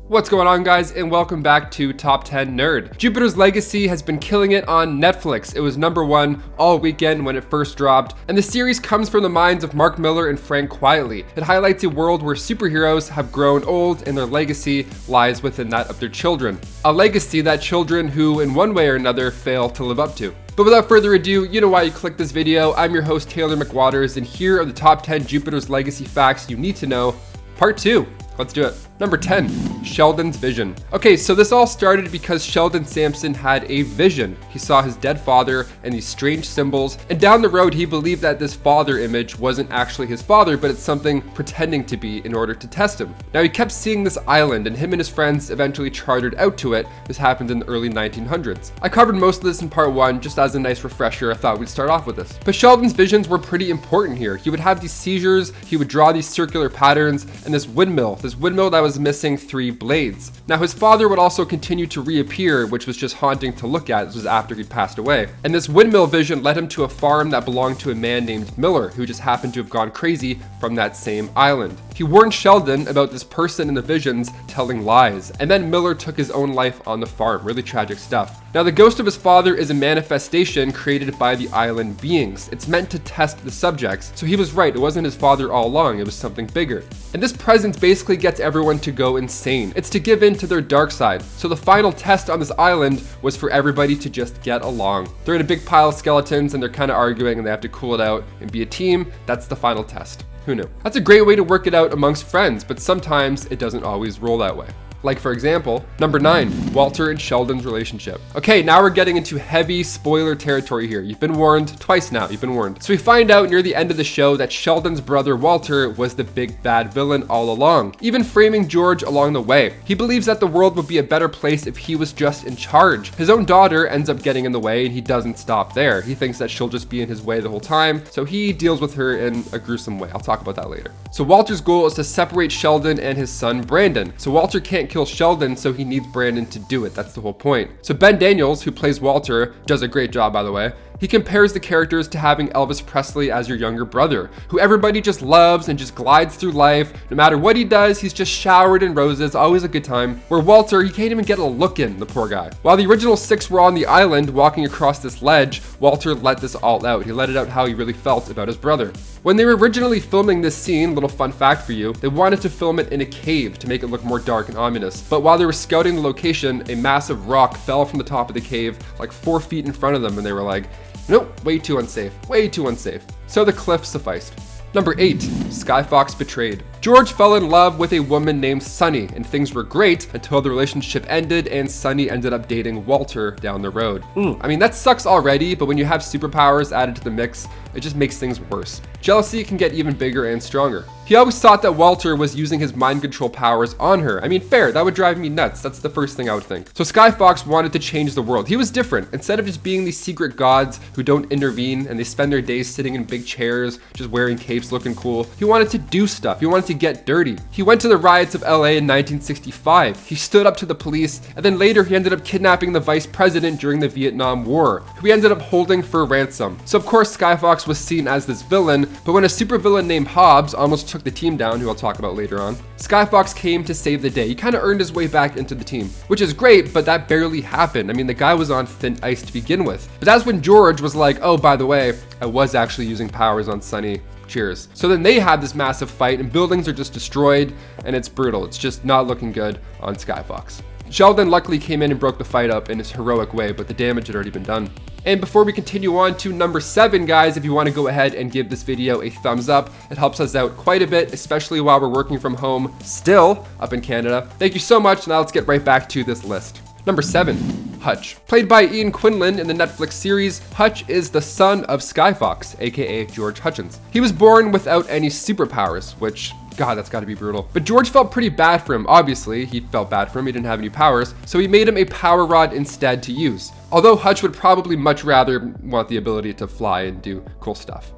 What's going on, guys, and welcome back to Top 10 Nerd. Jupiter's Legacy has been killing it on Netflix. It was #1 all weekend when it first dropped, and the series comes from the minds of Mark Millar and Frank Quitely. It highlights a world where superheroes have grown old and their legacy lies within that of their children. A legacy that children who, in one way or another, fail to live up to. But without further ado, you know why you clicked this video. I'm your host, Taylor McWatters, and here are the top 10 Jupiter's Legacy facts you need to know. Part 2. Let's do it. Number 10, Sheldon's Vision. Okay, so this all started because Sheldon Sampson had a vision. He saw his dead father and these strange symbols, and down the road he believed that this father image wasn't actually his father, but it's something pretending to be in order to test him. Now he kept seeing this island, and him and his friends eventually chartered out to it. This happened in the early 1900s. I covered most of this in part 1, just as a nice refresher. I thought we'd start off with this. But Sheldon's visions were pretty important here. He would have these seizures, he would draw these circular patterns, and this windmill that was missing 3 blades. Now his father would also continue to reappear, which was just haunting to look at. This was after he'd passed away. And this windmill vision led him to a farm that belonged to a man named Millar, who just happened to have gone crazy from that same island. He warned Sheldon about this person in the visions telling lies, and then Millar took his own life on the farm. Really tragic stuff. Now the ghost of his father is a manifestation created by the island beings. It's meant to test the subjects, so he was right, it wasn't his father all along, it was something bigger. And this presence basically gets everyone to go insane. It's to give in to their dark side. So the final test on this island was for everybody to just get along. They're in a big pile of skeletons and they're kind of arguing and they have to cool it out and be a team. That's the final test. Who knew? That's a great way to work it out amongst friends, but sometimes it doesn't always roll that way. Like, for example, number 9, Walter and Sheldon's relationship. Okay, now we're getting into heavy spoiler territory here. You've been warned twice now, you've been warned. So we find out near the end of the show that Sheldon's brother Walter was the big bad villain all along, even framing George along the way. He believes that the world would be a better place if he was just in charge. His own daughter ends up getting in the way and he doesn't stop there. He thinks that she'll just be in his way the whole time, so he deals with her in a gruesome way. I'll talk about that later. So Walter's goal is to separate Sheldon and his son Brandon. So Walter can't kill Sheldon, so he needs Brandon to do it. That's the whole point. So Ben Daniels, who plays Walter, does a great job, by the way. He compares the characters to having Elvis Presley as your younger brother, who everybody just loves and just glides through life. No matter what he does, he's just showered in roses, always a good time. Where Walter, he can't even get a look in, the poor guy. While the original 6 were on the island walking across this ledge, Walter let this all out. He let it out how he really felt about his brother. When they were originally filming this scene, little fun fact for you, they wanted to film it in a cave to make it look more dark and ominous. But while they were scouting the location, a massive rock fell from the top of the cave like 4 feet in front of them, and they were like, nope, way too unsafe, way too unsafe. So the cliff sufficed. Number 8, Skyfox betrayed. George fell in love with a woman named Sunny, and things were great until the relationship ended and Sunny ended up dating Walter down the road. I mean, that sucks already, but when you have superpowers added to the mix, it just makes things worse. Jealousy can get even bigger and stronger. He always thought that Walter was using his mind control powers on her. I mean, fair, that would drive me nuts. That's the first thing I would think. So Skyfox wanted to change the world. He was different. Instead of just being these secret gods who don't intervene and they spend their days sitting in big chairs, just wearing capes looking cool, he wanted to do stuff. He wanted to get dirty. He went to the riots of LA in 1965. He stood up to the police, and then later he ended up kidnapping the vice president during the Vietnam War, who he ended up holding for ransom. So of course Skyfox was seen as this villain, but when a supervillain named Hobbs almost took the team down, who I'll talk about later on, Skyfox came to save the day. He kind of earned his way back into the team, which is great, but that barely happened. I mean, the guy was on thin ice to begin with. But that's when George was like, oh, by the way, I was actually using powers on Sunny. Cheers. So then they had this massive fight and buildings are just destroyed and it's brutal. It's just not looking good on Skyfox. Sheldon luckily came in and broke the fight up in his heroic way, but the damage had already been done. And before we continue on to number 7, guys, if you want to go ahead and give this video a thumbs up, it helps us out quite a bit, especially while we're working from home still up in Canada. Thank you so much. Now let's get right back to this list. Number 7, Hutch. Played by Ian Quinlan in the Netflix series, Hutch is the son of Skyfox, aka George Hutchins. He was born without any superpowers, which, God, that's gotta be brutal. But George felt pretty bad for him, obviously. He felt bad for him, he didn't have any powers, so he made him a power rod instead to use. Although Hutch would probably much rather want the ability to fly and do cool stuff.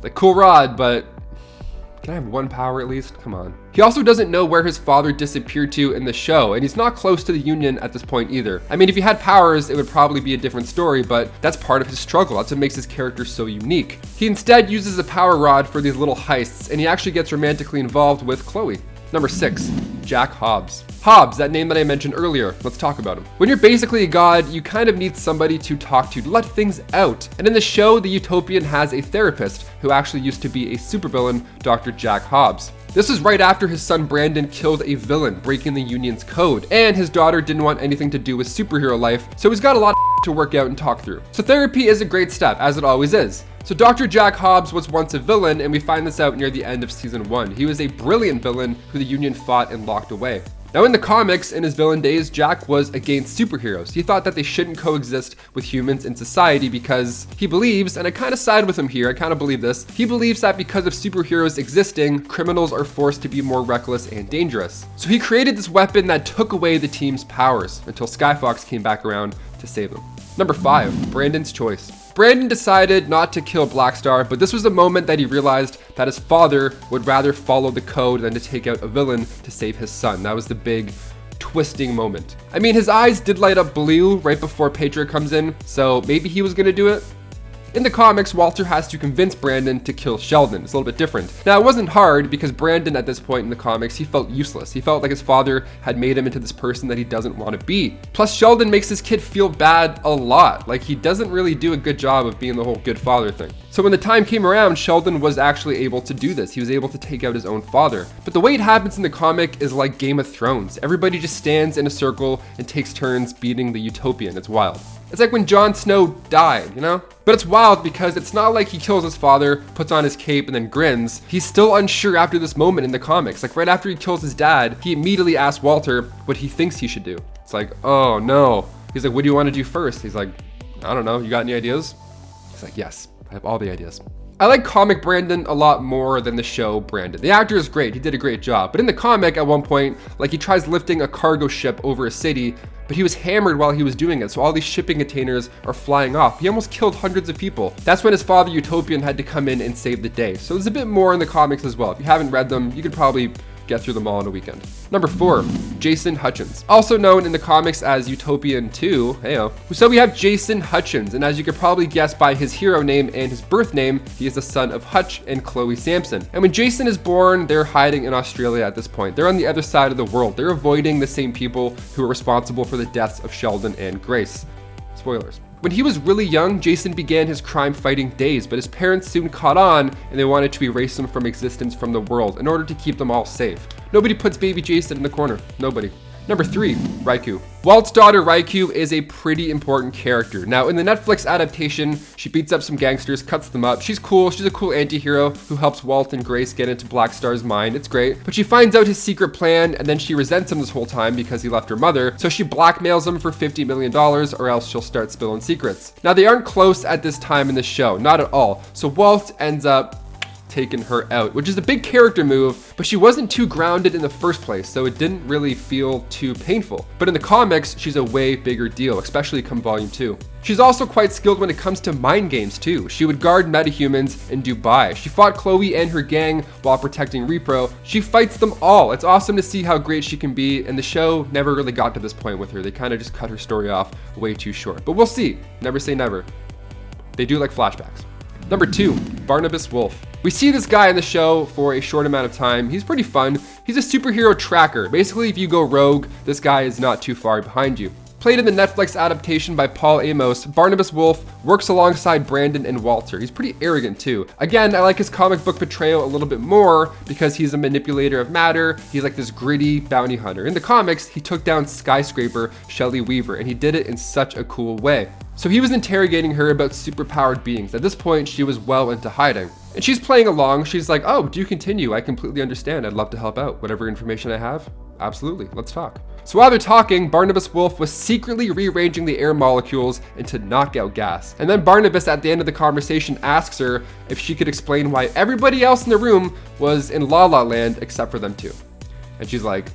Like, cool rod, but can I have one power at least? Come on. He also doesn't know where his father disappeared to in the show, and he's not close to the Union at this point either. I mean, if he had powers, it would probably be a different story, but that's part of his struggle. That's what makes his character so unique. He instead uses a power rod for these little heists, and he actually gets romantically involved with Chloe. Number 6, Jack Hobbs. Hobbs, that name that I mentioned earlier, let's talk about him. When you're basically a god, you kind of need somebody to talk to let things out. And in the show, the Utopian has a therapist who actually used to be a supervillain, Dr. Jack Hobbs. This was right after his son Brandon killed a villain, breaking the Union's code, and his daughter didn't want anything to do with superhero life, so he's got a lot of to work out and talk through. So therapy is a great step, as it always is. So Dr. Jack Hobbs was once a villain, and we find this out near the end of season 1. He was a brilliant villain who the Union fought and locked away. Now in the comics, in his villain days, Jack was against superheroes. He thought that they shouldn't coexist with humans in society because he believes, and I kind of side with him here, I kind of believe this, he believes that because of superheroes existing, criminals are forced to be more reckless and dangerous. So he created this weapon that took away the team's powers until Skyfox came back around to save them. Number 5, Brandon's choice. Brandon decided not to kill Blackstar, but this was the moment that he realized that his father would rather follow the code than to take out a villain to save his son. That was the big twisting moment. I mean, his eyes did light up blue right before Pedro comes in, so maybe he was gonna do it. In the comics, Walter has to convince Brandon to kill Sheldon. It's a little bit different. Now, it wasn't hard because Brandon, at this point in the comics, he felt useless. He felt like his father had made him into this person that he doesn't want to be. Plus, Sheldon makes his kid feel bad a lot. Like, he doesn't really do a good job of being the whole good father thing. So when the time came around, Sheldon was actually able to do this. He was able to take out his own father. But the way it happens in the comic is like Game of Thrones. Everybody just stands in a circle and takes turns beating the Utopian. It's wild. It's like when Jon Snow died, you know? But it's wild because it's not like he kills his father, puts on his cape, and then grins. He's still unsure after this moment in the comics. Like right after he kills his dad, he immediately asks Walter what he thinks he should do. It's like, oh no. He's like, what do you want to do first? He's like, I don't know, you got any ideas? He's like, yes, I have all the ideas. I like comic Brandon a lot more than the show Brandon. The actor is great, he did a great job. But in the comic, at one point, like he tries lifting a cargo ship over a city, but he was hammered while he was doing it, so all these shipping containers are flying off. He almost killed hundreds of people. That's when his father Utopian had to come in and save the day. So there's a bit more in the comics as well. If you haven't read them, you could probably get through them all in a weekend. Number 4, Jason Hutchins. Also known in the comics as Utopian 2, heyo. So we have Jason Hutchins, and as you could probably guess by his hero name and his birth name, he is the son of Hutch and Chloe Sampson. And when Jason is born, they're hiding in Australia at this point. They're on the other side of the world. They're avoiding the same people who are responsible for the deaths of Sheldon and Grace. Spoilers. When he was really young, Jason began his crime-fighting days, but his parents soon caught on and they wanted to erase him from existence from the world in order to keep them all safe. Nobody puts baby Jason in the corner. Nobody. Number 3, Riku. Walt's daughter Riku is a pretty important character. Now in the Netflix adaptation, she beats up some gangsters, cuts them up. She's cool, she's a cool anti-hero who helps Walt and Grace get into Blackstar's mind. It's great. But she finds out his secret plan and then she resents him this whole time because he left her mother. So she blackmails him for $50 million or else she'll start spilling secrets. Now they aren't close at this time in the show, not at all. So Walt ends up taken her out, which is a big character move, but she wasn't too grounded in the first place, so it didn't really feel too painful. But in the comics, she's a way bigger deal, especially come volume 2. She's also quite skilled when it comes to mind games too. She would guard metahumans in Dubai. She fought Chloe and her gang while protecting Repro. She fights them all. It's awesome to see how great she can be, and the show never really got to this point with her. They kind of just cut her story off way too short. But we'll see. Never say never. They do like flashbacks. Number 2, Barnabas Wolf. We see this guy in the show for a short amount of time. He's pretty fun. He's a superhero tracker. Basically, if you go rogue, this guy is not too far behind you. Played in the Netflix adaptation by Paul Amos, Barnabas Wolf works alongside Brandon and Walter. He's pretty arrogant too. Again, I like his comic book portrayal a little bit more because he's a manipulator of matter. He's like this gritty bounty hunter. In the comics, he took down skyscraper Shelley Weaver, and he did it in such a cool way. So he was interrogating her about superpowered beings. At this point, she was well into hiding. And she's playing along. She's like, oh, do continue. I completely understand. I'd love to help out. Whatever information I have, absolutely. Let's talk. So while they're talking, Barnabas Wolf was secretly rearranging the air molecules into knockout gas. And then Barnabas, at the end of the conversation, asks her if she could explain why everybody else in the room was in La La Land except for them two. And she's like,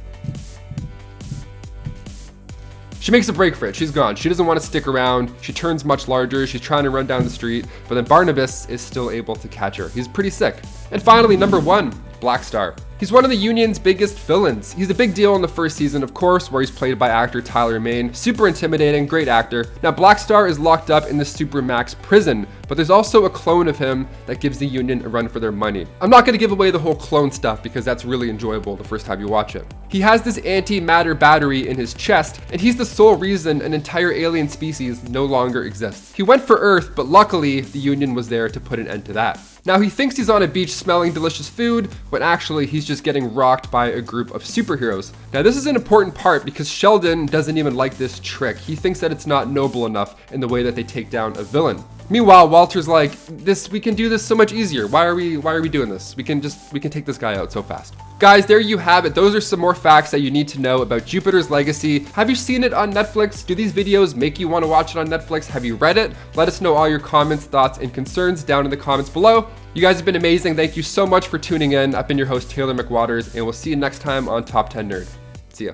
she makes a break for it. She's gone. She doesn't want to stick around. She turns much larger. She's trying to run down the street, but then Barnabas is still able to catch her. He's pretty sick. And finally, number 1, Blackstar. He's one of the Union's biggest villains. He's a big deal in the first season, of course, where he's played by actor Tyler Mane. Super intimidating, great actor. Now, Black Star is locked up in the Supermax prison, but there's also a clone of him that gives the Union a run for their money. I'm not going to give away the whole clone stuff because that's really enjoyable the first time you watch it. He has this antimatter battery in his chest, and he's the sole reason an entire alien species no longer exists. He went for Earth, but luckily the Union was there to put an end to that. Now, he thinks he's on a beach smelling delicious food, but actually he's just getting rocked by a group of superheroes. Now, this is an important part because Sheldon doesn't even like this trick. He thinks that it's not noble enough in the way that they take down a villain. Meanwhile, Walter's like, we can do this so much easier. Why are we doing this? We can take this guy out so fast. Guys, there you have it. Those are some more facts that you need to know about Jupiter's Legacy. Have you seen it on Netflix? Do these videos make you want to watch it on Netflix? Have you read it? Let us know all your comments, thoughts, and concerns down in the comments below. You guys have been amazing. Thank you so much for tuning in. I've been your host, Taylor McWatters, and we'll see you next time on Top 10 Nerd. See ya.